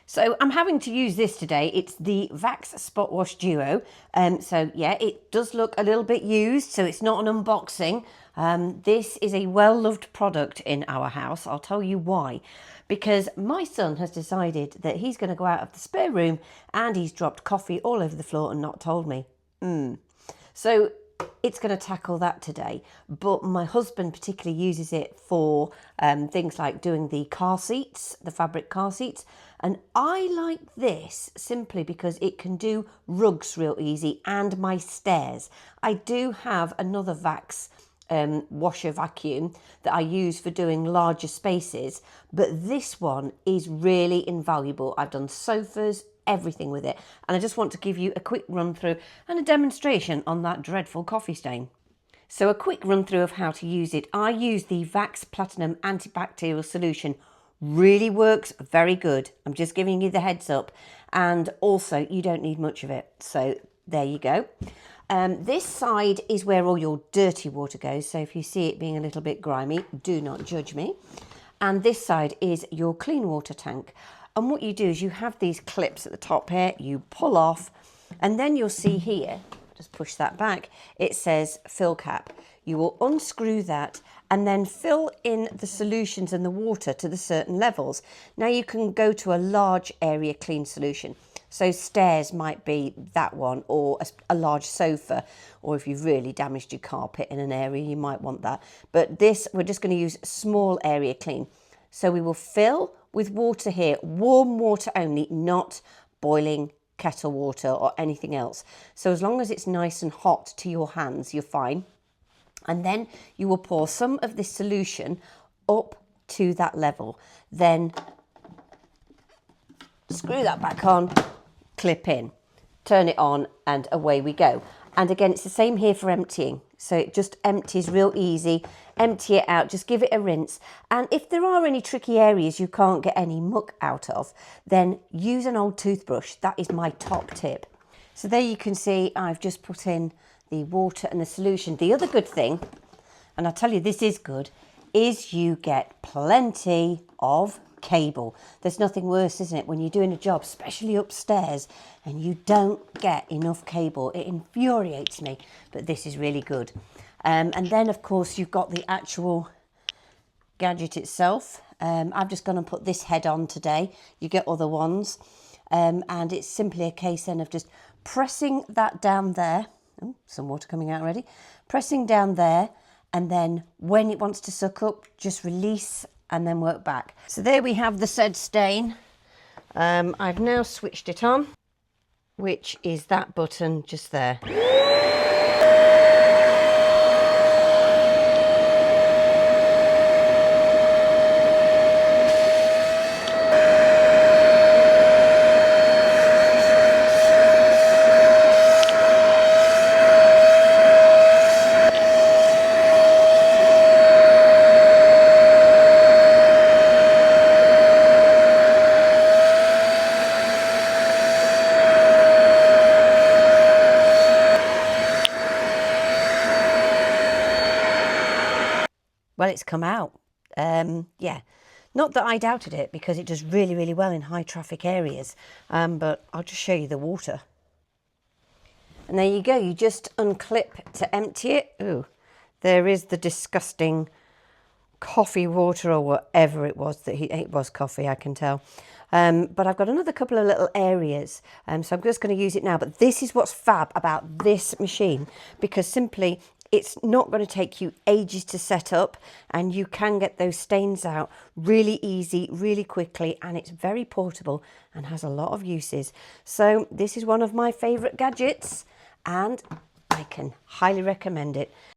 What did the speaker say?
So I'm having to use this today. It's the Vax SpotWash Duo. So yeah, it does look a little bit used, so it's not an unboxing. This is a well-loved product in our house. I'll tell you why. Because my son has decided that he's going to go out of the spare room and he's dropped coffee all over the floor and not told me. So it's going to tackle that today. But my husband particularly uses it for things like doing the car seats, the fabric car seats. And I like this simply because it can do rugs real easy and my stairs. I do have another Vax washer vacuum that I use for doing larger spaces, but this one is really invaluable. I've done sofas, everything with it, and I just want to give you a quick run through and a demonstration on that dreadful coffee stain. So a quick run through of how to use it. I use the Vax Platinum antibacterial solution. Really works very good. I'm just giving you the heads up, and also you don't need much of it, so there you go. This side is where all your dirty water goes, so if you see it being a little bit grimy, do not judge me. And this side is your clean water tank. And what you do is you have these clips at the top here, you pull off, and then you'll see here, just push that back, it says fill cap. You will unscrew that and then fill in the solutions and the water to the certain levels. Now you can go to a large area clean solution. So stairs might be that one, or a large sofa, or if you've really damaged your carpet in an area, you might want that. But this, we're just going to use small area clean. So we will fill with water here, warm water only, not boiling kettle water or anything else. So as long as it's nice and hot to your hands, you're fine. And then you will pour some of this solution up to that level. Then screw that back on, clip in, turn it on, and away we go. And again, it's the same here for emptying. So it just empties real easy. Empty it out, just give it a rinse. And if there are any tricky areas you can't get any muck out of, then use an old toothbrush. That is my top tip. So there you can see I've just put in the water and the solution. The other good thing, and I'll tell you this is good, is you get plenty of cable. There's nothing worse, isn't it, when you're doing a job, especially upstairs, and you don't get enough cable. It infuriates me, but this is really good. And then, of course, you've got the actual gadget itself. I've just gone and put this head on today. You get other ones. And it's simply a case then of just pressing that down there. Oh, some water coming out already. Pressing down there, and then when it wants to suck up, just release and then work back. So there we have the said stain. I've now switched it on, which is that button just there. Well, it's come out. Yeah, not that I doubted it, because it does really, really well in high traffic areas. But I'll just show you the water. And there you go. You just unclip to empty it. Ooh, there is the disgusting coffee water or whatever it was that it was coffee, I can tell. But I've got another couple of little areas, so I'm just going to use it now. But this is what's fab about this machine, because simply it's not going to take you ages to set up, and you can get those stains out really easy, really quickly, and it's very portable and has a lot of uses. So this is one of my favourite gadgets, and I can highly recommend it.